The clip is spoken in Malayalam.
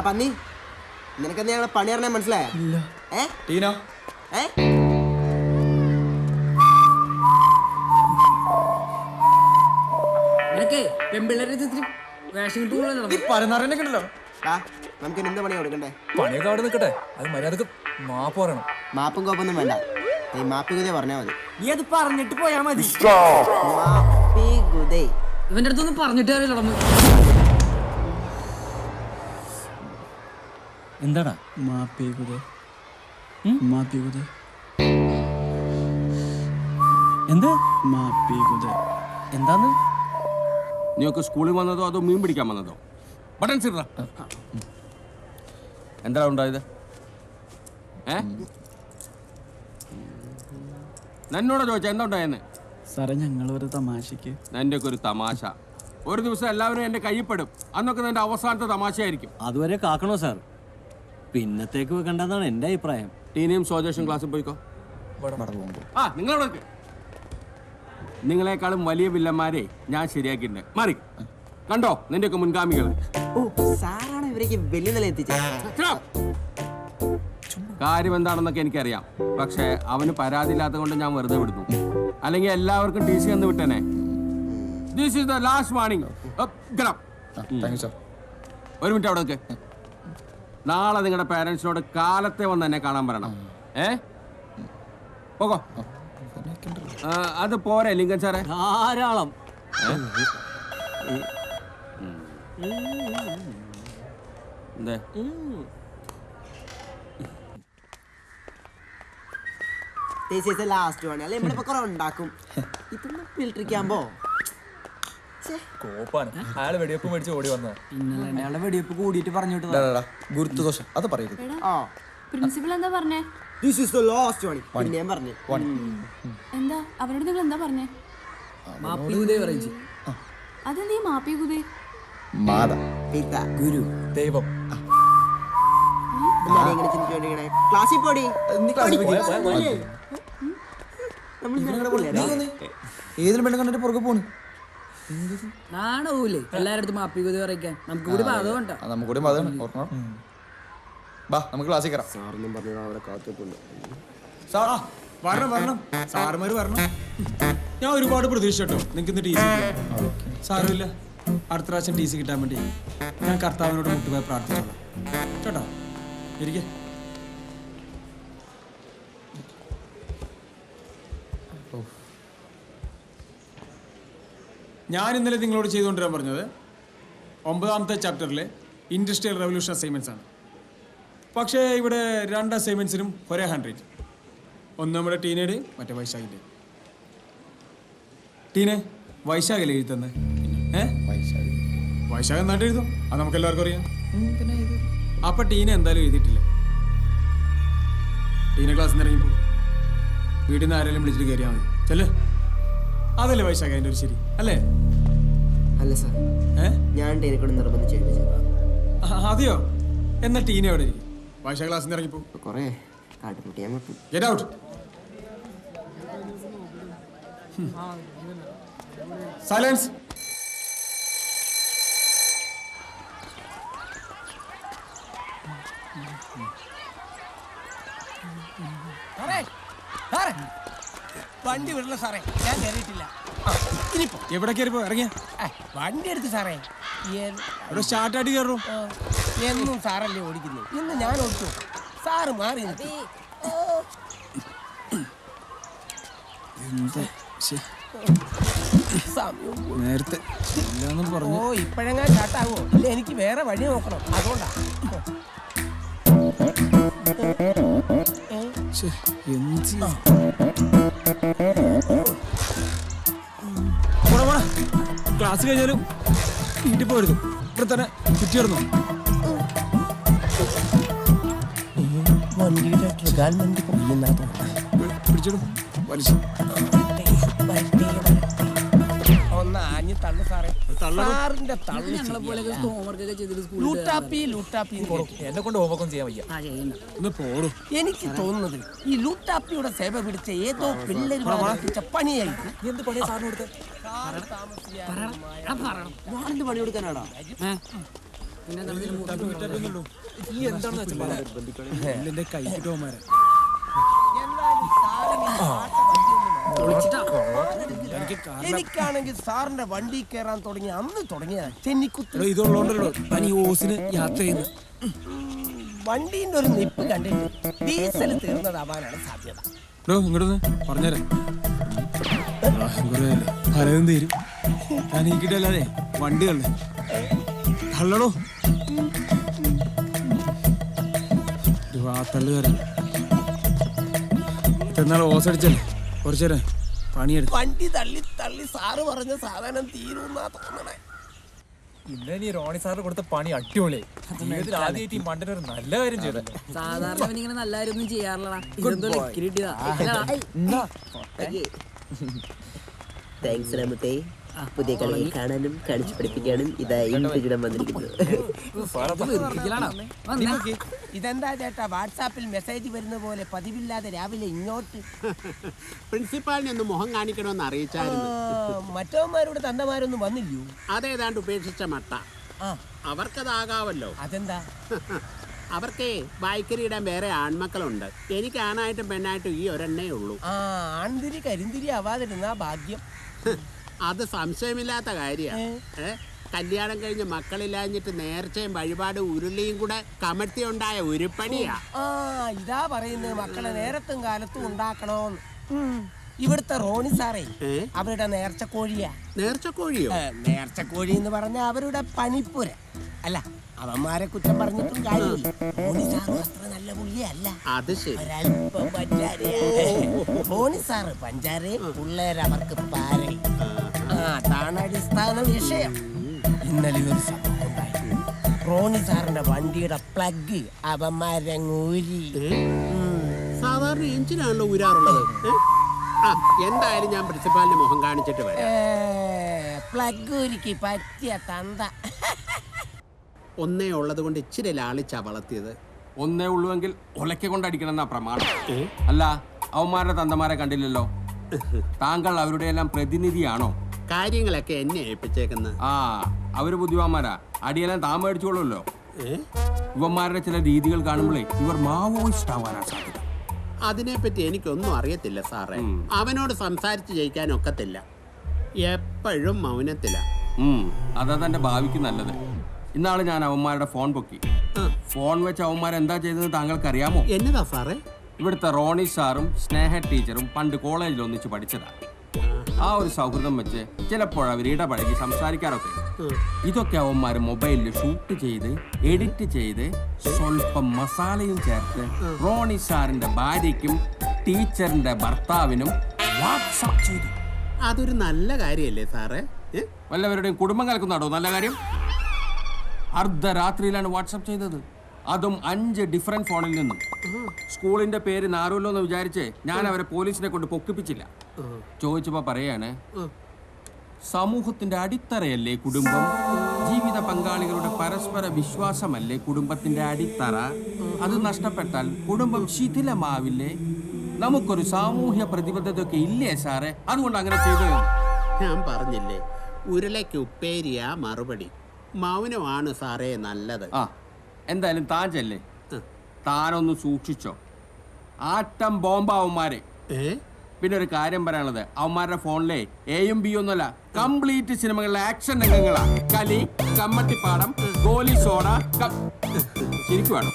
പന്നി നിനക്കെന്താ ഞങ്ങളെ പണി അറിയാൻ മനസ്സിലായ? നമുക്ക് എന്ത് പണിയാ കൊടുക്കണ്ടേ? പണിയൊക്കെ അവിടെ നിൽക്കട്ടെ, അത് മര്യാദക്ക് മാപ്പ് പറയണം. മാപ്പും കോപ്പൊന്നും വേണ്ട, നീ മാപ്പി ഗുദേ പറഞ്ഞാ മതി. നീ അത് പറഞ്ഞിട്ട് പോയാ മതി. മാപ്പി ഗുദേ ഇവന്റെ അടുത്തൊന്നും പറഞ്ഞിട്ട് അറിയില്ല. എന്താടാ മാപ്പി ഗുദേ? എന്ത് മാപ്പി ഗുദേ? എന്താന്ന്? നീയൊക്കെ സ്കൂളിൽ വന്നതോ അതോ മീൻ പിടിക്കാൻ വന്നതോ? ബട്ടൺസ് ഇട. എന്താ ഉണ്ടായത്? എന്നോട് ചോദിച്ചാ എന്താ ഉണ്ടായെന്ന്? സാറേ ഞങ്ങളൊരു തമാശക്ക്. എൻ്റെ ഒക്കെ ഒരു തമാശ. ഒരു ദിവസം എല്ലാവരും എൻ്റെ കയ്യിൽപ്പെടും. അന്നൊക്കെ എൻ്റെ അവസാനത്തെ തമാശയായിരിക്കും. അതുവരെ കാക്കണോ സാർ? പിന്നത്തേക്ക് വെക്കണ്ടെന്നാണ് എൻ്റെ അഭിപ്രായം. ടീനെയും സോജേഷൻ ക്ലാസ്സിൽ പോയിക്കോ. ആ നിങ്ങളവിടെ നിൽക്ക്. നിങ്ങളെക്കാളും വലിയ വില്ലന്മാരെ ഞാൻ ശരിയാക്കിയിട്ടുണ്ട്. മാറി കണ്ടോ നിന്റെയൊക്കെ മുൻഗാമികൾ. ഓ സാറാണ് ഇവരേക്ക് വലിയ നില എത്തിച്ചത്. കാര്യം എന്താണെന്നൊക്കെ എനിക്കറിയാം. പക്ഷെ അവന് പരാതി ഇല്ലാത്ത കൊണ്ട് ഞാൻ വെറുതെ വിടുന്നു. അല്ലെങ്കിൽ എല്ലാവർക്കും ടി സി എന്ന് വിട്ടേനെ. This is the last warning. ഒരു മിനിറ്റ് അവിടെ നിൽക്ക്. നാളെ നിങ്ങളുടെ പാരന്റ്സിനോട് കാലത്തെ വന്ന് എന്നെ കാണാൻ പറയണം. പോകോ. അത് പോരെ ലിങ്കൻ സാറേ? ധാരാളം. എന്തേ ലാസ്റ്റ് പണി അല്ലെ നമ്മളിപ്പോ കുറെ ഉണ്ടാക്കും. ഇതൊന്നും ഫിൽട്ടറിക്കാമ്പോ കോപ്പാണ്. അയാള് വെടിവെപ്പ് മേടിച്ച് ഓടി വന്നത്. പിന്നെ അയാളെ വെടിവെപ്പ് കൂടിയിട്ട് പറഞ്ഞിട്ട് ഗുരുത്വദോഷം അത് പറയരുത്. പ്രിൻസിപ്പൽ എന്താ പറഞ്ഞേ? ദിസ് ഈസ് ദ ലാസ്റ്റ് പണി. പിന്നെ ഞാൻ പറഞ്ഞു എന്താ അവരോട് നിങ്ങൾ എന്താ പറഞ്ഞേ? മാപ്പി ഗുദേ പറയിച്ചു. അതെന്തീ മാപ്പി ഗുദേ? പിത ഗുരു ദൈവം. ക്ലാസ്സിൽ പോടി. ഏതിലും പെണ്ണ് കണ്ടിട്ട് പുറകെ പോണ്. നാണവൂലേ എല്ലാരുടെ അടുത്ത് മാപ്പി ഗുദേ പറയിക്കാൻ? നമുക്ക് കൂടി പാതമുണ്ടോ? നമുക്ക് കൂടി മതമാണ് ഓർക്കണം. ബാ നമുക്ക് ക്ലാസ്സിൽ കയറാം. സാറൊന്നും പറഞ്ഞു അവിടെ കാത്തിട്ടുണ്ട്. വരണം സാറുമാര് വരണം. ഞാൻ ഒരുപാട് പ്രതീക്ഷ കേട്ടോ നിങ്ങൾക്ക് ഇന്ന് ടി സി. സാരമില്ല, അടുത്ത പ്രാവശ്യം ടി സി കിട്ടാൻ വേണ്ടി ഞാൻ കർത്താവിനോട് മുട്ടുപോയി പ്രാർത്ഥിച്ചോളാം കേട്ടോ. ഇരിക്കെ. ഞാൻ ഇന്നലെ നിങ്ങളോട് ചെയ്തുകൊണ്ടിരാൻ പറഞ്ഞത് 9ാമത്തെ ചാപ്റ്ററിലെ ഇൻഡസ്ട്രിയൽ റെവല്യൂഷൻ അസൈൻമെൻറ്റ്സ് ആണ്. പക്ഷേ ഇവിടെ 2 അസൈൻമെൻറ്റ്സിനും ഒരേ ഹാൻഡ് റൈറ്റ്. ഒന്ന് നമ്മുടെ ടീനയുടെ, മറ്റേ വൈശാഖിൻ്റെ. ടീനെ വൈശാഖല്ലേ എഴുതി തന്നെ? വൈശാഖ് നന്നായിട്ട് എഴുതും, അത് നമുക്ക് എല്ലാവർക്കും അറിയാം. അപ്പൊ ടീന എന്തായാലും എഴുതിയിട്ടില്ല. ടീന ക്ലാസ്സിൽ നിന്ന് ഇറങ്ങിപ്പോ വീട്ടിൽ നിന്ന് ആരെങ്കിലും വിളിച്ചിട്ട് കയറിയാൽ മതി. ചെല്ലേ, അതല്ലേ വൈശാഖ് അതിൻ്റെ ഒരു ശരി അല്ലേ? അല്ല സാർ, ഞാൻ ടീനെ കൊണ്ട് നിർബന്ധിച്ച് എഴുതിച്ചത്. അതെയോ? എന്നാ ടീന എവിടെ ഇരിക്കും? വൈശാഖ് ക്ലാസ്സിൽ നിന്ന് ഇറങ്ങിപ്പോ. കൊറേ കാട്ടുകുട്ടിയാൻ പറ്റും. Get out. സൈലൻസ്. വണ്ടി വിടല സാറേ, ഞാൻ കയറിയിട്ടില്ല. എവിടെ കയറിപ്പോ ഇറങ്ങിയ വണ്ടി എടുത്ത് സാറേ. ഇവിടെ സ്റ്റാർട്ടായിട്ട് കയറൂ. എന്നും സാറല്ലേ ഓടിക്കുന്നു, ഇന്ന് ഞാൻ ഓടിച്ചു. സാറ് മാറി നേരത്തെ പറഞ്ഞു. ഓ ഇപ്പഴെങ്ങാൻ ചാട്ടാവോ? ഇല്ല, എനിക്ക് വേറെ വഴി നോക്കണം, അതുകൊണ്ടാ. ക്ലാസ് കഴിഞ്ഞാലും വീട്ടിൽ പോയിരുന്നു. ഇവിടെ തന്നെ ചുറ്റിയിടുന്നു. പിടിച്ചിടും വലിച്ചു. ഒന്ന് ആഞ്ഞ് തള്ളു സാറേ. സാറിന്റെ എന്നെ കൊണ്ട് ഹോംവർക്കും ചെയ്യാൻ വയ്യ. എനിക്ക് തോന്നുന്നത് ഈ ലൂട്ടാപ്പിയുടെ സേവ പിടിച്ച ഏതോ പിള്ളേര് പണിയായി. എന്ത് പണിയാ സാറിന് കൊടുത്തത്? പണി കൊടുക്കാനാടാ? പിന്നെ എന്താണ് ഇതിന് മൂത്ത എന്റെ കൈ കിട്ടുമാരെ എന്നാലും സാറിന് ഈ പാട്ട വണ്ടിയൊന്നും വിളിച്ചിട്ടാ എനിക്കാണെങ്കിൽ സാറിന്റെ വണ്ടി കയറാൻ തുടങ്ങി അന്ന് തുടങ്ങിയ ചെന്നിക്കുത്ത് ഇതുള്ളോണ്ടല്ലോ ഞാൻ ഈ ഓസിന് യാത്ര ചെയ്യുന്നത്. വണ്ടീന്റെ ഒരു നിപ്പ് കണ്ടിട്ട് ഡീസൽ തീർന്നതാവാനാണ് സാധ്യത. ഇങ്ങോട്ടൊന്ന് പറഞ്ഞുതരാം. പലതും തീരും. ഞാൻ ഈ കിട്ടല്ലാതെ വണ്ടികളുടെ തള്ളടോ തള്ളുകാരൻ ഇത്രനാൾ ഓസടിച്ചല്ലേ കുറച്ചേരെ പണിയെടുത്ത് വണ്ടി തള്ളി തള്ളി സാറ് പറഞ്ഞ സാധനം തീരുന്നാ തോന്നണേ. ഇന്നലെ നീ റോണി സാറിന് കൊടുത്ത പണി അടിപൊളി. ജീവിതത്തിൽ ആദ്യമായിട്ട് ഈ മണ്ടൻ ഒരു നല്ല കാര്യം ചെയ്തല്ലേ. സാധാരണ അവനിങ്ങനെ നല്ല കാര്യമൊന്നും ചെയ്യാറില്ലടാ. ഇതെന്തോ ലക്കിരി കിട്ടിയതാ. താങ്ക്സ് രാമത്തെ. പുതിയ കളികൾ കാണാനും കാണിച്ചു പഠിപ്പിക്കാനും ഇതാ ഇൻസ്റ്റഗ്രാം വന്നിരിക്കുന്നത്. ഇതെന്താ ചേട്ടാ വാട്സാപ്പിൽ മെസ്സേജ് വരുന്ന പോലെ പതിവില്ലാതെ രാവിലെ ഇങ്ങോട്ട്? പ്രിൻസിപ്പാളിനെ ഒന്ന് മുഖം കാണിക്കണമെന്ന് അറിയിച്ചായിരുന്നു. മറ്റവന്മാരുടെ തന്തമാരൊന്നും വന്നില്ലയോ? അതേതാണ്ട് ഉപേക്ഷിച്ച മട്ട. അവർക്കതാകാവല്ലോ. അതെന്താ? അവർക്കേ വായിക്കരിയിടാൻ വേറെ ആൺമക്കളുണ്ട്. എനിക്ക് ആണായിട്ടും പെണ്ണായിട്ടും ഈ ഒരെണ്ണേ ഉള്ളൂ. ആൺതിരി കരിന്തിരി ആവാതിരുന്നാ ഭാഗ്യം. അത് സംശയമില്ലാത്ത കാര്യമാണ്. കല്യാണം കഴിഞ്ഞ് മക്കളില്ലാഞ്ഞിട്ട് നേർച്ചയും വഴിപാടും ഉരുളിയും കൂടെ കമഴ്ത്തി ഉണ്ടായ ഉരുപ്പണിയാ. ഇതാ പറയുന്നത് മക്കളെ നേരത്തും കാലത്തും ഉണ്ടാക്കണോന്ന്. ഇവിടുത്തെ റോണി സാറേ അവരുടെ നേർച്ചക്കോഴിയാ. നേർച്ചക്കോഴിയോ? നേർച്ചക്കോഴി എന്ന് പറഞ്ഞ അവരുടെ പനിപ്പുര. അല്ല അവന്മാരെ കുറ്റം പറഞ്ഞിട്ടും കാര്യമില്ല. റോണി സാറ് അത്ര നല്ല പുള്ളിയല്ല. അത് ശരി. ഒരല്പം പഞ്ചാരയാ. റോണി സാറ് പഞ്ചാരയും പിള്ളേരവർക്ക് പാരയും. അതാണ് അടിസ്ഥാന വിഷയം. ഇന്നലെ ഒരു സംഭവം ഉണ്ടായി. റോണി സാറിന്റെ വണ്ടിയുടെ പ്ലഗ് അവന്മാരങ്ങൂരി. സാധാരണ എഞ്ചിനാണല്ലോ ഊരാറുള്ളത്. എന്തായാലും ഞാൻ പ്രിൻസിപ്പാലിന്റെ മുഖം കാണിച്ചിട്ട് വരാം. പ്ലഗ് ഊരിക്ക് പറ്റിയ തന്ത. ഒന്നേ ഉള്ളത് കൊണ്ട് ഇച്ചിരി ലാളിച്ചാ വളർത്തിയത്. ഒന്നേ ഉള്ളുവെങ്കിൽ ഒലക്കെ കൊണ്ടടിക്കണം എന്നാ പ്രമാണം. അല്ല, അവന്മാരുടെ തന്തമാരെ കണ്ടില്ലല്ലോ. താങ്കൾ അവരുടെ എല്ലാം പ്രതിനിധിയാണോ? കാര്യങ്ങളൊക്കെ എന്നെ ഏൽപ്പിച്ചേക്കുന്നത്. അവര് ബുദ്ധിമാന്മാരാ. അടിയെല്ലാം താൻ മേടിച്ചോളൂല്ലോ. ഇവന്മാരുടെ ചില രീതികൾ കാണുമ്പോഴേ ഇവർ മാവോയിസ്റ്റ് ആവാനാ സാധ്യത. അതിനെപ്പറ്റി എനിക്കൊന്നും അറിയത്തില്ല സാറേ. അവനോട് സംസാരിച്ച് ജയിക്കാൻ ഒക്കത്തില്ല. എപ്പോഴും മൗനത്തില. അതാ തന്റെ ഭാവിക്ക് നല്ലത്. ഇന്നാള് ഞാൻ അവന്മാരുടെ ഫോൺ പൊക്കി. ഫോൺ വെച്ച് അവന്മാരെന്താ ചെയ്തതെന്ന് താങ്കൾക്ക് അറിയാമോ? എന്നതാ സാറേ? ഇവിടുത്തെ റോണി സാറും സ്നേഹ ടീച്ചറും പണ്ട് കോളേജിൽ ഒന്നിച്ച് പഠിച്ചതാ. ആ ഒരു സൗഹൃദം വെച്ച് ചിലപ്പോൾ അവർ ഇടപഴകി സംസാരിക്കാറൊക്കെ. ഇതൊക്കെ അവന്മാർ മൊബൈലിൽ ഷൂട്ട് ചെയ്ത് എഡിറ്റ് ചെയ്ത് സ്വല്പം മസാലയും ചേർത്ത് റോണി സാറിന്റെ ഭാര്യയ്ക്കും ടീച്ചറിന്റെ ഭർത്താവിനും വാട്സാപ്പ് ചെയ്തു. അതൊരു നല്ല കാര്യല്ലേ സാറേ? വല്ലവരുടെയും കുടുംബം കലക്കുന്നാടോ നല്ല കാര്യം? അർദ്ധരാത്രിയിലാണ് വാട്സാപ്പ് ചെയ്തത്. അതും 5 ഡിഫറെന്റ് ഫോണിൽ നിന്നും. സ്കൂളിന്റെ പേര് നാറുമല്ലോ എന്ന് വിചാരിച്ച് ഞാൻ അവരെ പോലീസിനെ കൊണ്ട് പൊക്കിപ്പിച്ചില്ല. ചോദിച്ചപ്പോ പറയാണ്, സമൂഹത്തിന്റെ അടിത്തറയല്ലേ കുടുംബം, ജീവിത പങ്കാളികളുടെ പരസ്പര വിശ്വാസമല്ലേ കുടുംബത്തിന്റെ അടിത്തറ, അത് നഷ്ടപ്പെട്ടാൽ കുടുംബം ശിഥിലമാവില്ലേ, നമുക്കൊരു സാമൂഹ്യ പ്രതിബദ്ധതയൊക്കെ ഇല്ലേ സാറേ, അതുകൊണ്ട് അങ്ങനെ ചെയ്തു. ഞാൻ പറഞ്ഞില്ലേ, ഉരുളയ്ക്ക് ഉപ്പേരിയാ മറുപടി. മൗനമാണ് സാറേ നല്ലത്. എന്തായാലും താൻ ചെല്ലേ, താനൊന്ന് സൂക്ഷിച്ചോ. ആട്ടം ബോംബാവന്മാരെ. പിന്നെ ഒരു കാര്യം പറയാനുള്ളത്, അവന്മാരുടെ ഫോണിലെ എയും ബി ഒന്നുമല്ല, കംപ്ലീറ്റ് സിനിമകളിലെ ആക്ഷൻ രംഗങ്ങളാ. കലി, കമ്മട്ടിപ്പാടം, ഗോലി സോഡ. ശരിക്കും വേണം.